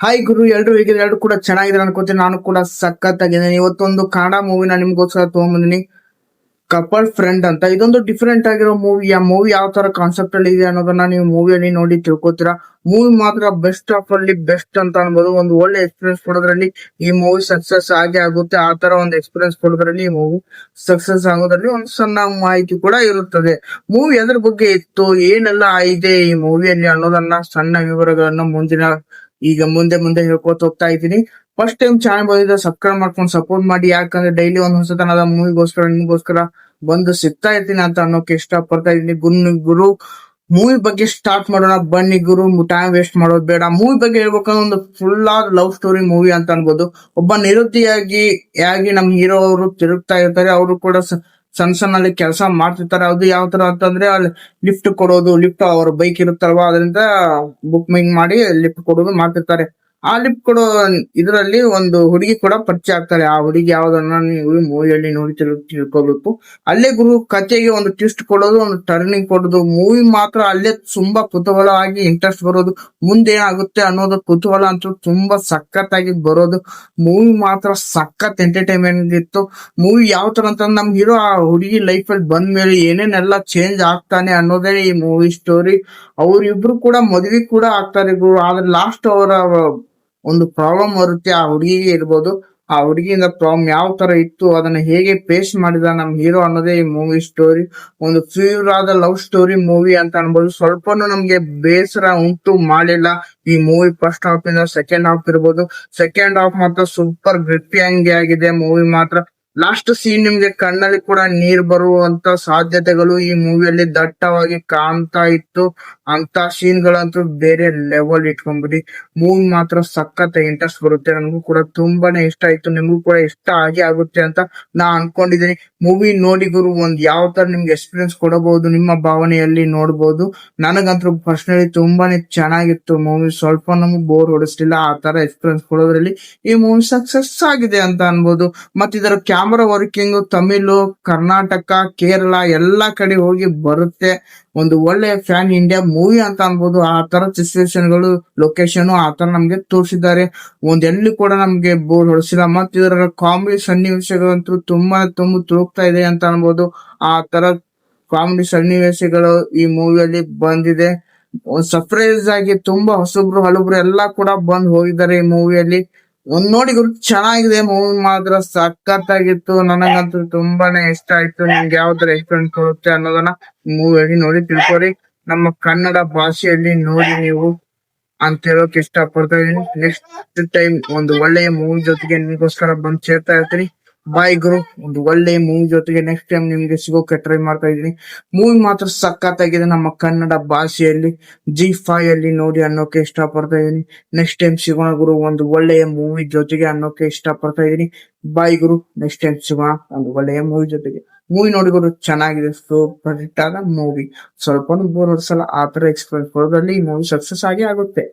Hi ಗುರು, ಎಲ್ರು ಹೇಗಿದ್ರೆ ಎಲ್ರು ಕೂಡ ಚೆನ್ನಾಗಿದ್ರೆ ಅನ್ಕೋತೀನಿ. ನಾನು ಕೂಡ ಸಖತ್ತಾಗಿದ್ದೀನಿ. ಇವತ್ತೊಂದು ಕನ್ನಡ ಮೂವಿನ ನಿಮ್ಗೋಸ್ಕರ ತಗೊಂಡ್ಬಂದಿನಿ, ಕಪಲ್ ಫ್ರೆಂಡ್ ಅಂತ. ಇದೊಂದು ಡಿಫ್ರೆಂಟ್ ಆಗಿರೋ ಮೂವಿ. ಆ ಮೂವಿ ಯಾವ ತರ ಕಾನ್ಸೆಪ್ಟ್ ಅಲ್ಲಿ ಇದೆ ಅನ್ನೋದನ್ನ ನೀವು ಮೂವಿಯಲ್ಲಿ ನೋಡಿ ತಿಳ್ಕೊತೀರಾ. ಮೂವಿ ಮಾತ್ರ ಬೆಸ್ಟ್ ಆಫ್ ಅಲ್ಲಿ ಬೆಸ್ಟ್ ಅಂತ ಅನ್ಬೋದು. ಒಂದು ಒಳ್ಳೆ ಎಕ್ಸ್ಪೀರಿಯನ್ಸ್ ಕೊಡೋದ್ರಲ್ಲಿ ಈ ಮೂವಿ ಸಕ್ಸಸ್ ಆಗೇ ಆಗುತ್ತೆ. ಆ ತರ ಒಂದು ಎಕ್ಸ್ಪೀರಿಯನ್ಸ್ ಕೊಡೋದ್ರಲ್ಲಿ ಈ ಮೂವಿ ಸಕ್ಸಸ್ ಆಗೋದ್ರಲ್ಲಿ ಒಂದು ಸಣ್ಣ ಮಾಹಿತಿ ಕೂಡ ಇರುತ್ತದೆ. ಮೂವಿ ಅದ್ರ ಬಗ್ಗೆ ಇತ್ತು, ಏನೆಲ್ಲ ಇದೆ ಈ ಮೂವಿಯಲ್ಲಿ ಅನ್ನೋದನ್ನ ಸಣ್ಣ ವಿವರಗಳನ್ನ ಮುಂದೆ ಮುಂದೆ ಹೇಳ್ಕೊತ ಹೋಗ್ತಾ ಇದ್ದೀನಿ. ಫಸ್ಟ್ ಟೈಮ್ ಚಾನಲ್ ಬಂದಿದ್ದ ಸಬ್ಸ್ಕ್ರೈಬ್ ಮಾಡ್ಕೊಂಡು ಸಪೋರ್ಟ್ ಮಾಡಿ. ಯಾಕಂದ್ರೆ ಡೈಲಿ ಒಂದು ಹೊಸತನದ ಮೂವಿಗೋಸ್ಕರ ನಿಮಗೋಸ್ಕರ ಬಂದು ಸಿಗ್ತಾ ಇರ್ತೀನಿ ಅಂತ ಅನ್ನೋಕೆ ಇಷ್ಟ ಪಡ್ತಾ ಇದ್ದೀನಿ. ಗುರು ಮೂವಿ ಬಗ್ಗೆ ಸ್ಟಾರ್ಟ್ ಮಾಡೋಣ ಬನ್ನಿ ಗುರು. ಟೈಮ್ ವೇಸ್ಟ್ ಮಾಡೋದು ಬೇಡ. ಮೂವಿ ಬಗ್ಗೆ ಹೇಳ್ಬೇಕಂದ್ರೆ ಒಂದು ಫುಲ್ ಆದ ಲವ್ ಸ್ಟೋರಿ ಮೂವಿ ಅಂತ ಅನ್ಬೋದು. ಒಬ್ಬ ನಿರುದ್ಯೋಗಿಯಾಗಿ ನಮ್ ಹೀರೋ ಅವರು ತಿರುಗ್ತಾ ಇರ್ತಾರೆ. ಅವರು ಕೂಡ ಸಣ್ಣ ಸಣ್ಣಲ್ಲಿ ಕೆಲಸ ಮಾಡ್ತಿರ್ತಾರೆ. ಅದು ಯಾವ ತರ ಅಂತಂದ್ರೆ ಅಲ್ಲಿ ಲಿಫ್ಟ್ ಅವ್ರ ಬೈಕ್ ಇರುತ್ತಲ್ವಾ, ಅದರಿಂದ ಬುಕ್ಕಿಂಗ್ ಮಾಡಿ ಲಿಫ್ಟ್ ಕೊಡೋದು ಮಾಡ್ತಿರ್ತಾರೆ. ಆ ಲಿಫ್ಟ್ ಕೊಡೋ ಇದರಲ್ಲಿ ಒಂದು ಹುಡುಗಿ ಕೂಡ ಪರಿಚಯ ಆಗ್ತಾರೆ. ಆ ಹುಡುಗಿ ಯಾವ್ದನ್ನ ನೀವು ಮೂವಿಯಲ್ಲಿ ನೋಡಿ ತಿಳ್ಕೋಬೇಕು. ಅಲ್ಲೇ ಗುರು ಕಥೆಗೆ ಒಂದು ಟ್ವಿಸ್ಟ್ ಕೊಡೋದು, ಒಂದು ಟರ್ನಿಂಗ್ ಕೊಡೋದು. ಮೂವಿ ಮಾತ್ರ ಅಲ್ಲೇ ತುಂಬಾ ಕುತೂಹಲವಾಗಿ ಇಂಟ್ರೆಸ್ಟ್ ಬರೋದು, ಮುಂದೇನಾಗುತ್ತೆ ಅನ್ನೋದು ಕುತೂಹಲ ಅಂತೂ ತುಂಬಾ ಸಖತ್ತಾಗಿ ಬರೋದು. ಮೂವಿ ಮಾತ್ರ ಸಖತ್ ಎಂಟರ್ಟೈನ್ಮೆಂಟ್ ಇತ್ತು. ಮೂವಿ ಯಾವ ತರ ಅಂತಂದ್ರೆ ನಮ್ ಹೀರೋ ಆ ಹುಡುಗಿ ಲೈಫ್ ಅಲ್ಲಿ ಬಂದ ಮೇಲೆ ಏನೇನೆಲ್ಲ ಚೇಂಜ್ ಆಗ್ತಾನೆ ಅನ್ನೋದೇ ಈ ಮೂವಿ ಸ್ಟೋರಿ. ಅವ್ರಿಬ್ರು ಕೂಡ ಮದ್ವಿ ಕೂಡ ಆಗ್ತಾರೆ ಗುರು. ಆದ್ರೆ ಲಾಸ್ಟ್ ಅವರ ಒಂದು ಪ್ರಾಬ್ಲಮ್ ಬರುತ್ತೆ ಆ ಹುಡುಗಿಗೆ ಇರ್ಬೋದು. ಆ ಹುಡುಗಿಯಿಂದ ಪ್ರಾಬ್ಲಮ್ ಯಾವ ತರ ಇತ್ತು, ಅದನ್ನ ಹೇಗೆ ಫೇಸ್ ಮಾಡಿದ ನಮ್ ಹೀರೋ ಅನ್ನೋದೇ ಈ ಮೂವಿ ಸ್ಟೋರಿ. ಒಂದು ಪ್ಯೂರ್ ಆದ ಲವ್ ಸ್ಟೋರಿ ಮೂವಿ ಅಂತ ಅನ್ಬೋದು. ಸ್ವಲ್ಪನೂ ನಮ್ಗೆ ಬೇಸರ ಉಂಟು ಮಾಡಿಲ್ಲ ಈ ಮೂವಿ. ಫಸ್ಟ್ ಹಾಫ್ ಇಂದ ಸೆಕೆಂಡ್ ಹಾಫ್ ಇರ್ಬೋದು. ಸೆಕೆಂಡ್ ಹಾಫ್ ಮಾತ್ರ ಸೂಪರ್ ಗ್ರಿಪ್ಪಿಂಗ್ ಆಗಿದೆ ಮೂವಿ ಮಾತ್ರ. ಲಾಸ್ಟ್ ಸೀನ್ ನಿಮ್ಗೆ ಕಣ್ಣಲ್ಲಿ ಕೂಡ ನೀರ್ ಬರುವಂತ ಸಾಧ್ಯತೆಗಳು ಈ ಮೂವಿಯಲ್ಲಿ ದಟ್ಟವಾಗಿ ಕಾಣ್ತಾ ಇತ್ತು. ಅಂತ ಸೀನ್ ಗಳಂತೂ ಬೇರೆ ಲೆವೆಲ್ ಇಟ್ಕೊಂಡ್ಬಿಡಿ. ಮೂವಿ ಮಾತ್ರ ಸಖತ್ ಇಂಟ್ರೆಸ್ಟ್ ಬರುತ್ತೆ. ನನಗೂ ಕೂಡ ತುಂಬಾನೇ ಇಷ್ಟ ಆಯ್ತು. ನಿಮಗೂ ಕೂಡ ಇಷ್ಟ ಆಗುತ್ತೆ ಅಂತ ನಾ ಅನ್ಕೊಂಡಿದ್ದೀನಿ. ಮೂವಿ ನೋಡಿ ಗುರು, ಒಂದ್ ಯಾವ ತರ ನಿಮ್ಗೆ ಎಕ್ಸ್ಪೀರಿಯನ್ಸ್ ಕೊಡಬಹುದು, ನಿಮ್ಮ ಭಾವನೆಯಲ್ಲಿ ನೋಡಬಹುದು. ನನಗಂತೂ ಪರ್ಸನಲಿ ತುಂಬಾನೇ ಚೆನ್ನಾಗಿತ್ತು ಮೂವಿ. ಸ್ವಲ್ಪ ನಮ್ಗೆ ಬೋರ್ ಹೊಡಿಸ್ಲಿಲ್ಲ. ಆ ತರ ಎಕ್ಸ್ಪೀರಿಯನ್ಸ್ ಕೊಡೋದ್ರಲ್ಲಿ ಈ ಮೂವಿ ಸಕ್ಸಸ್ ಆಗಿದೆ ಅಂತ ಅನ್ಬೋದು. ಮತ್ ಇದರ ಕ್ಯಾಮರಾ ವರ್ಕಿಂಗ್ ತಮಿಳು, ಕರ್ನಾಟಕ, ಕೇರಳ ಎಲ್ಲಾ ಕಡೆ ಹೋಗಿ ಬರುತ್ತೆ. ಒಂದು ಒಳ್ಳೆ ಫ್ಯಾನ್ ಇಂಡಿಯಾ ಮೂವಿ ಅಂತ ಅನ್ಬೋದು. ಆ ತರ ಸಿಚುವೇಶನ್ ಗಳು, ಲೊಕೇಶನ್ ಆ ತರ ನಮ್ಗೆ ತೋರಿಸಿದ್ದಾರೆ. ಎಲ್ಲಿ ಕೂಡ ನಮ್ಗೆ ಬೋರ್ ಹೊಡಿಸಿಲ್ಲ. ಮತ್ ಇದರ ಕಾಮಿಡಿ ಸನ್ನಿವೇಶಗಳಂತೂ ತುಂಬಾ ತುಳುಕ್ತಾ ಇದೆ ಅಂತ ಅನ್ಬೋದು. ಆ ತರ ಕಾಮಿಡಿ ಸನ್ನಿವೇಶಗಳು ಈ ಮೂವಿಯಲ್ಲಿ ಬಂದಿದೆ. ಸರ್ಪ್ರೈಸ್ ಆಗಿ ತುಂಬಾ ಹೊಸಬ್ರು ಹಳಬ್ರು ಎಲ್ಲಾ ಕೂಡ ಬಂದ್ ಹೋಗಿದ್ದಾರೆ ಈ ಮೂವಿಯಲ್ಲಿ. ಒಂದ್ ನೋಡಿ ಗುರು, ಚೆನ್ನಾಗಿದೆ ಮೂವಿ ಮಾತ್ರ ಸಖತ್ತಾಗಿತ್ತು. ನನಗಂತೂ ತುಂಬಾನೇ ಇಷ್ಟ ಆಯ್ತು. ನಿಮ್ಗೆ ಯಾವ ತರ ಎಕ್ಸ್ಪೀರಿಯನ್ಸ್ ಕೊಡುತ್ತೆ ಅನ್ನೋದನ್ನ ಮೂವಿಯಲ್ಲಿ ನೋಡಿ ತಿಳ್ಕೊರಿ. ನಮ್ಮ ಕನ್ನಡ ಭಾಷೆಯಲ್ಲಿ ನೋಡಿ ನೀವು ಅಂತ ಹೇಳೋಕೆ ಇಷ್ಟ ಪಡ್ತಾ ಇದೀನಿ. ನೆಕ್ಸ್ಟ್ ಟೈಮ್ ಒಂದು ಒಳ್ಳೆಯ ಮೂವಿ ಜೊತೆಗೆ ನಿಮ್ಗೋಸ್ಕರ ಬಂದ್ ಸೇರ್ತಾ ಇರ್ತೀನಿ. ಬಾಯ್ ಗುರು, ಒಂದು ಒಳ್ಳೆ ಮೂವಿ ಜೊತೆಗೆ ನೆಕ್ಸ್ಟ್ ಟೈಮ್ ನಿಮ್ಗೆ ಸಿಗೋಕೆ ಟ್ರೈ ಮಾಡ್ತಾ ಇದೀನಿ. ಮೂವಿ ಮಾತ್ರ ಸಖತ್ತಾಗಿದೆ. ನಮ್ಮ ಕನ್ನಡ ಭಾಷೆಯಲ್ಲಿ G5 ಅಲ್ಲಿ ನೋಡಿ ಅನ್ನೋಕೆ ಇಷ್ಟ ಪಡ್ತಾ ಇದೀನಿ. ನೆಕ್ಸ್ಟ್ ಟೈಮ್ ಸಿಗೋಣ ಗುರು, ಒಂದು ಒಳ್ಳೆಯ ಮೂವಿ ಜೊತೆಗೆ ಅನ್ನೋಕೆ ಇಷ್ಟ ಪಡ್ತಾ ಇದೀನಿ. ಬಾಯ್ ಗುರು, ನೆಕ್ಸ್ಟ್ ಟೈಮ್ ಸಿಗೋಣ ಒಂದು ಒಳ್ಳೆಯ ಮೂವಿ ಜೊತೆಗೆ. ಮೂವಿ ನೋಡಿ ಗುರು, ಚೆನ್ನಾಗಿದೆ. ಸೂಪರ್ ಹಿಟ್ ಆದ ಮೂವಿ. ಸ್ವಲ್ಪ ಬೋರ್ ಹೊಡ್ಸಲ್ಲ. ಆ ತರ ಎಕ್ಸ್ಪೀರಿಯನ್ಸ್ ಕೊಡೋದ್ರಲ್ಲಿ ಈ ಮೂವಿ ಸಕ್ಸಸ್ ಆಗೇ ಆಗುತ್ತೆ.